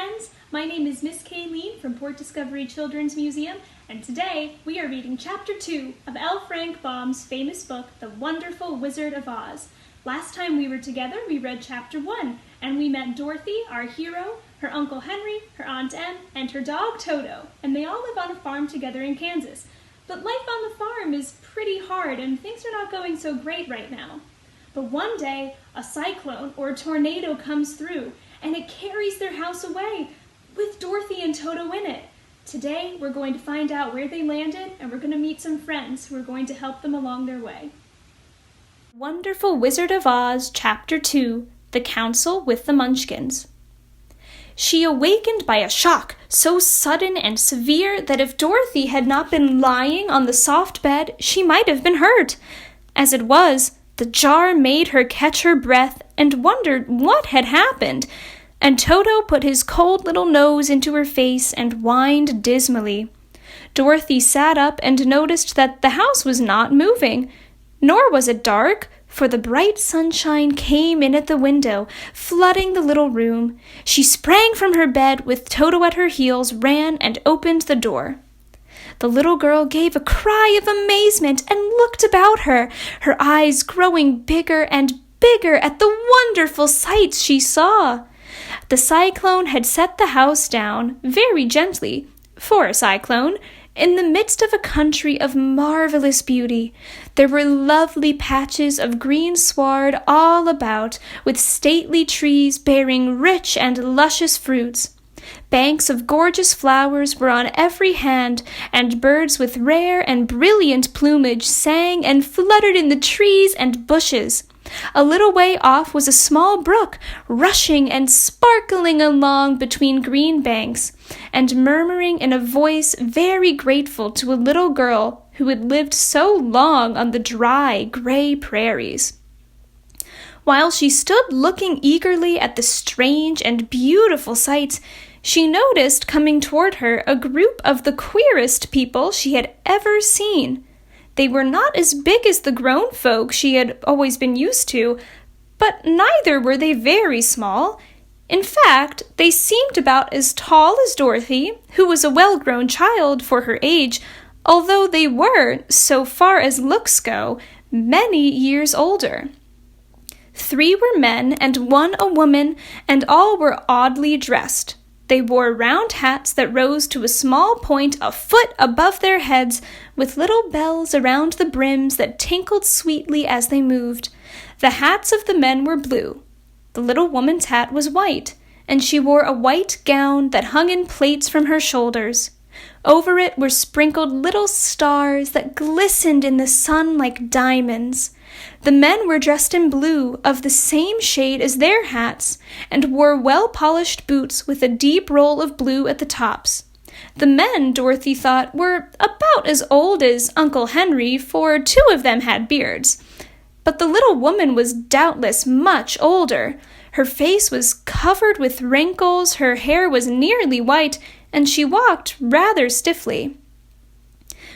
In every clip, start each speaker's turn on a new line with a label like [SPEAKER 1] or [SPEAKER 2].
[SPEAKER 1] friends. My name is Miss Cailin from Port Discovery Children's Museum, and today we are reading Chapter 2 of L. Frank Baum's famous book, The Wonderful Wizard of Oz. Last time we were together, we read Chapter 1, and we met Dorothy, our hero, her Uncle Henry, her Aunt Em, and her dog Toto, and they all live on a farm together in Kansas. But life on the farm is pretty hard, and things are not going so great right now. But one day, a cyclone or a tornado comes through, and it carries their house away, with Dorothy and Toto in it. Today, we're going to find out where they landed, and we're going to meet some friends who are going to help them along their way. Wonderful Wizard of Oz, Chapter 2, The Council with the Munchkins. She awakened by a shock so sudden and severe that if Dorothy had not been lying on the soft bed, she might have been hurt. As it was, the jar made her catch her breath and wondered what had happened, and Toto put his cold little nose into her face and whined dismally. Dorothy sat up and noticed that the house was not moving, nor was it dark, for the bright sunshine came in at the window, flooding the little room. She sprang from her bed with Toto at her heels, ran and opened the door. The little girl gave a cry of amazement and looked about her, her eyes growing bigger and bigger at the wonderful sights she saw. The cyclone had set the house down, very gently, for a cyclone, in the midst of a country of marvelous beauty. There were lovely patches of green sward all about, with stately trees bearing rich and luscious fruits. Banks of gorgeous flowers were on every hand, and birds with rare and brilliant plumage sang and fluttered in the trees and bushes. A little way off was a small brook, rushing and sparkling along between green banks, and murmuring in a voice very grateful to a little girl who had lived so long on the dry, gray prairies. While she stood looking eagerly at the strange and beautiful sights, she noticed coming toward her a group of the queerest people she had ever seen. They were not as big as the grown folk she had always been used to, but neither were they very small. In fact, they seemed about as tall as Dorothy, who was a well-grown child for her age, although they were, so far as looks go, many years older. 3 were men and 1 a woman, and all were oddly dressed. They wore round hats that rose to a small point a foot above their heads, with little bells around the brims that tinkled sweetly as they moved. The hats of the men were blue. The little woman's hat was white, and she wore a white gown that hung in plaits from her shoulders. Over it were sprinkled little stars that glistened in the sun like diamonds. The men were dressed in blue, of the same shade as their hats, and wore well-polished boots with a deep roll of blue at the tops. The men, Dorothy thought, were about as old as Uncle Henry, for 2 of them had beards. But the little woman was doubtless much older. Her face was covered with wrinkles, her hair was nearly white, and she walked rather stiffly.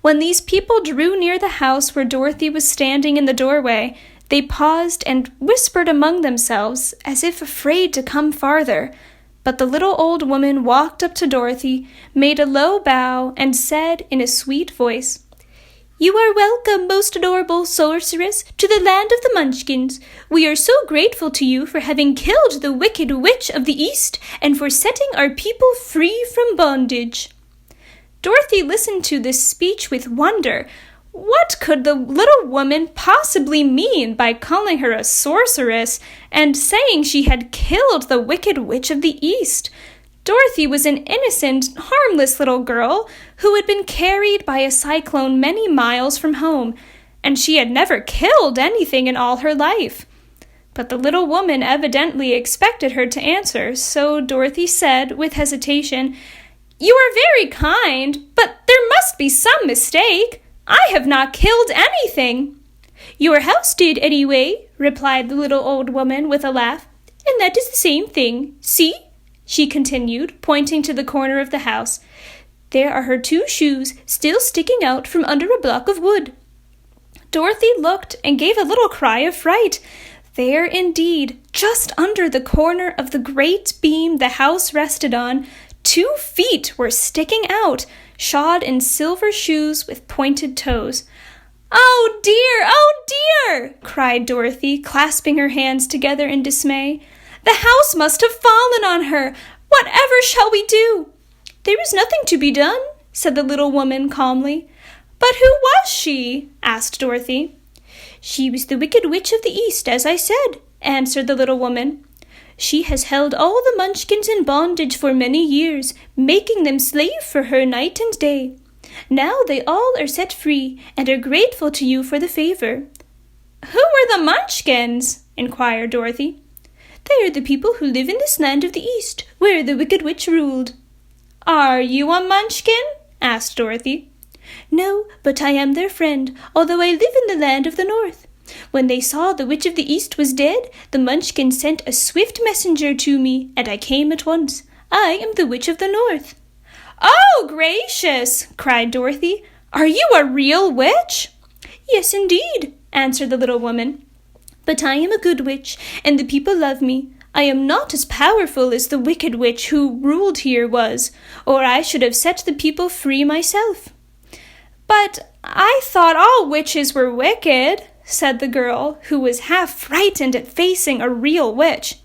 [SPEAKER 1] When these people drew near the house where Dorothy was standing in the doorway, they paused and whispered among themselves, as if afraid to come farther. But the little old woman walked up to Dorothy, made a low bow, and said in a sweet voice, "You are welcome, most adorable sorceress, to the land of the Munchkins. We are so grateful to you for having killed the wicked witch of the East and for setting our people free from bondage." Dorothy listened to this speech with wonder. What could the little woman possibly mean by calling her a sorceress and saying she had killed the wicked witch of the East? Dorothy was an innocent, harmless little girl who had been carried by a cyclone many miles from home, and she had never killed anything in all her life. But the little woman evidently expected her to answer, so Dorothy said with hesitation, "You are very kind, but there must be some mistake. I have not killed anything." "Your house did anyway," replied the little old woman with a laugh, "and that is the same thing. See?" she continued, pointing to the corner of the house. "There are her 2 shoes still sticking out from under a block of wood." Dorothy looked and gave a little cry of fright. There indeed, just under the corner of the great beam the house rested on, 2 feet were sticking out, shod in silver shoes with pointed toes. "Oh dear! Oh dear!" cried Dorothy, clasping her hands together in dismay. "The house must have fallen on her! Whatever shall we do?" "There is nothing to be done," said the little woman calmly. "But who was she?" asked Dorothy. "She was the Wicked Witch of the East, as I said," answered the little woman. "She has held all the Munchkins in bondage for many years, making them slave for her night and day. Now they all are set free, and are grateful to you for the favor." "Who are the Munchkins?" inquired Dorothy. "They are the people who live in this land of the East, where the Wicked Witch ruled." "Are you a Munchkin?" asked Dorothy. "No, but I am their friend, although I live in the land of the North. When they saw the Witch of the East was dead, the Munchkins sent a swift messenger to me, and I came at once. I am the Witch of the North." "Oh, gracious!" cried Dorothy. "Are you a real witch?" "Yes, indeed," answered the little woman. "But I am a good witch, and the people love me. I am not as powerful as the Wicked Witch who ruled here was, or I should have set the people free myself." "But I thought all witches were wicked," said the girl, who was half frightened at facing a real witch.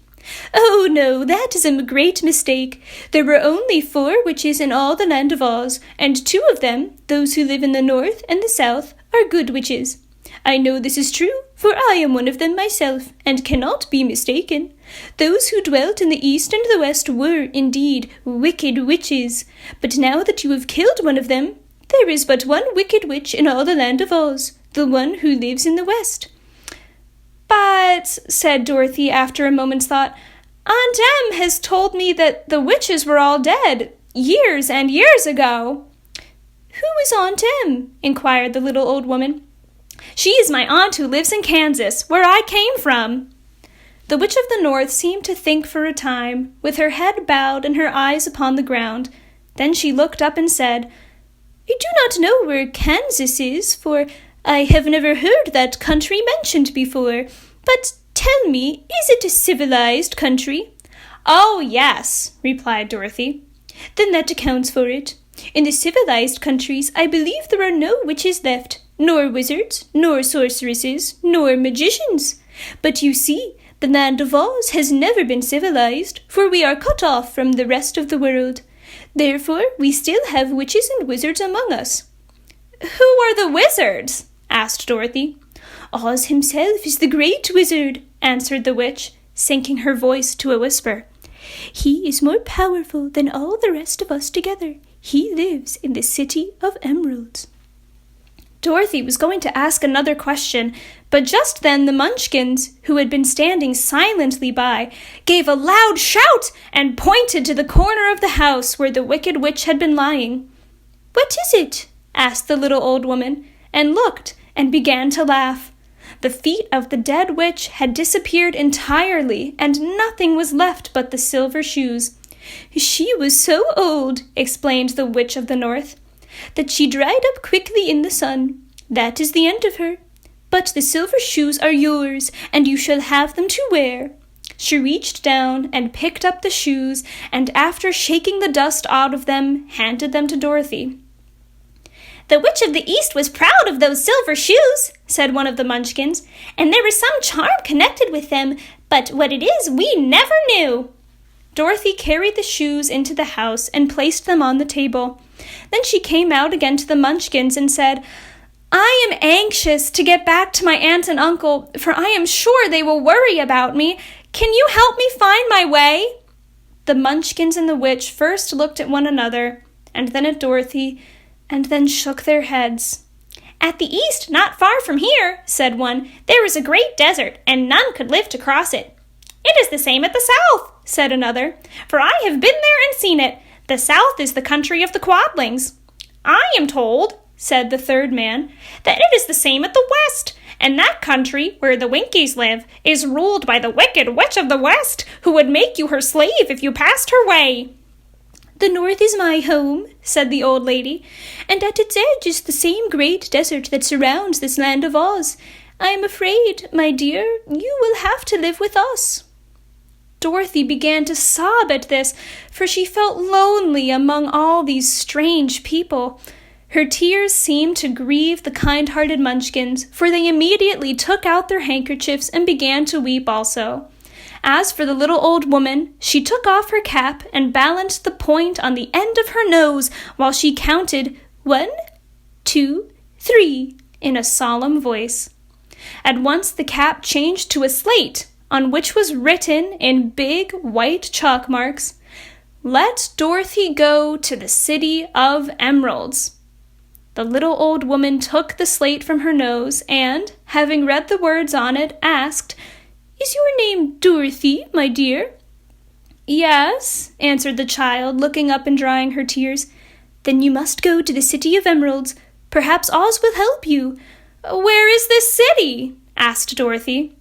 [SPEAKER 1] "Oh, no, that is a great mistake. There were only 4 witches in all the land of Oz, and 2 of them, those who live in the north and the south, are good witches. I know this is true, for I am one of them myself, and cannot be mistaken. Those who dwelt in the east and the west were, indeed, wicked witches, but now that you have killed one of them, there is but one wicked witch in all the land of Oz, the one who lives in the west." "But," said Dorothy after a moment's thought, "Aunt Em has told me that the witches were all dead, years and years ago." "Who is Aunt Em?" inquired the little old woman. "She is my aunt who lives in Kansas, where I came from." The Witch of the North seemed to think for a time, with her head bowed and her eyes upon the ground. Then she looked up and said, "I do not know where Kansas is, for I have never heard that country mentioned before. But tell me, is it a civilized country?" "Oh, yes," replied Dorothy. "Then that accounts for it. In the civilized countries, I believe there are no witches left, nor wizards, nor sorceresses, nor magicians. But you see, the land of Oz has never been civilized, for we are cut off from the rest of the world. Therefore, we still have witches and wizards among us." "Who are the wizards?" asked Dorothy. "Oz himself is the great wizard," answered the witch, sinking her voice to a whisper. "He is more powerful than all the rest of us together. He lives in the City of Emeralds." Dorothy was going to ask another question, but just then the Munchkins, who had been standing silently by, gave a loud shout and pointed to the corner of the house where the Wicked Witch had been lying. "What is it?" asked the little old woman, and looked and began to laugh. The feet of the dead witch had disappeared entirely, and nothing was left but the silver shoes. "She was so old," explained the Witch of the North, "that she dried up quickly in the sun. That is the end of her. But the silver shoes are yours, and you shall have them to wear." She reached down and picked up the shoes, and after shaking the dust out of them, handed them to Dorothy. "The Witch of the East was proud of those silver shoes," said one of the Munchkins, "and there was some charm connected with them, but what it is we never knew." Dorothy carried the shoes into the house and placed them on the table. Then she came out again to the Munchkins and said, "I am anxious to get back to my aunt and uncle, for I am sure they will worry about me. Can you help me find my way?" The Munchkins and the witch first looked at one another, and then at Dorothy, and then shook their heads. "At the east, not far from here," said one, "there is a great desert, and none could live to cross it." "It is the same at the south," said another, "for I have been there and seen it. The south is the country of the Quadlings." "I am told," said the third man, "that it is the same at the west, and that country, where the Winkies live, is ruled by the Wicked Witch of the West, who would make you her slave if you passed her way." "The north is my home," said the old lady, "and at its edge is the same great desert that surrounds this land of Oz. "I am afraid, my dear, you will have to live with us." Dorothy began to sob at this, for she felt lonely among all these strange people. Her tears seemed to grieve the kind-hearted Munchkins, for they immediately took out their handkerchiefs and began to weep also. As for the little old woman, she took off her cap and balanced the point on the end of her nose while she counted 1, 2, 3 in a solemn voice. At once the cap changed to a slate, on which was written in big white chalk marks, "Let Dorothy go to the City of Emeralds." The little old woman took the slate from her nose and, having read the words on it, asked, "Is your name Dorothy, my dear?" "Yes," answered the child, looking up and drying her tears. "Then you must go to the City of Emeralds. Perhaps Oz will help you." "Where is this city?" asked Dorothy.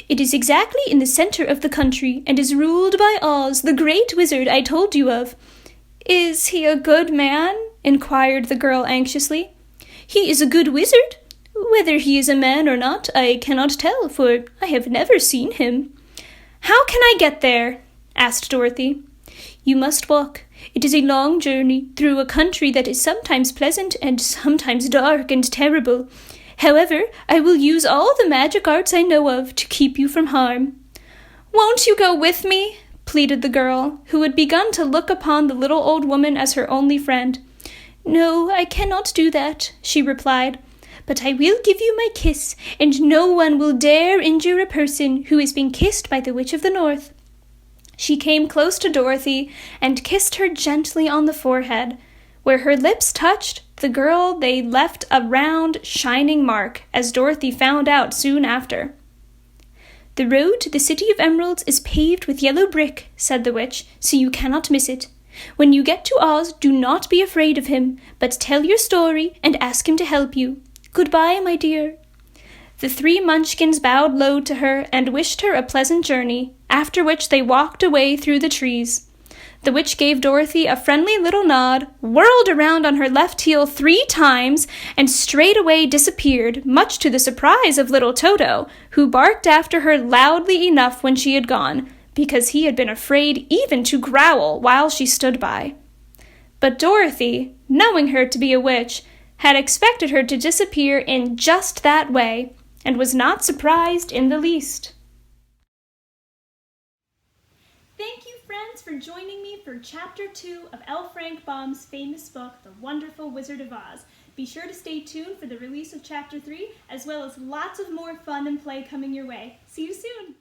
[SPEAKER 1] "It is exactly in the center of the country, and is ruled by Oz, the great wizard I told you of." "Is he a good man?" inquired the girl anxiously. "He is a good wizard. Whether he is a man or not, I cannot tell, for I have never seen him." "How can I get there?" asked Dorothy. "You must walk. It is a long journey through a country that is sometimes pleasant and sometimes dark and terrible. However, I will use all the magic arts I know of to keep you from harm." "Won't you go with me?" pleaded the girl, who had begun to look upon the little old woman as her only friend. "No, I cannot do that," she replied. "But I will give you my kiss, and no one will dare injure a person who is being kissed by the Witch of the North." She came close to Dorothy and kissed her gently on the forehead. Where her lips touched, they left a round, shining mark, as Dorothy found out soon after. "The road to the City of Emeralds is paved with yellow brick," said the witch, "so you cannot miss it. When you get to Oz, do not be afraid of him, but tell your story and ask him to help you. Goodbye, my dear." The 3 Munchkins bowed low to her and wished her a pleasant journey, after which they walked away through the trees. The witch gave Dorothy a friendly little nod, whirled around on her left heel 3 times, and straightway disappeared, much to the surprise of little Toto, who barked after her loudly enough when she had gone, because he had been afraid even to growl while she stood by. But Dorothy, knowing her to be a witch, had expected her to disappear in just that way, and was not surprised in the least. Thank you, friends, for joining me for Chapter 2 of L. Frank Baum's famous book, The Wonderful Wizard of Oz. Be sure to stay tuned for the release of Chapter 3, as well as lots of more fun and play coming your way. See you soon!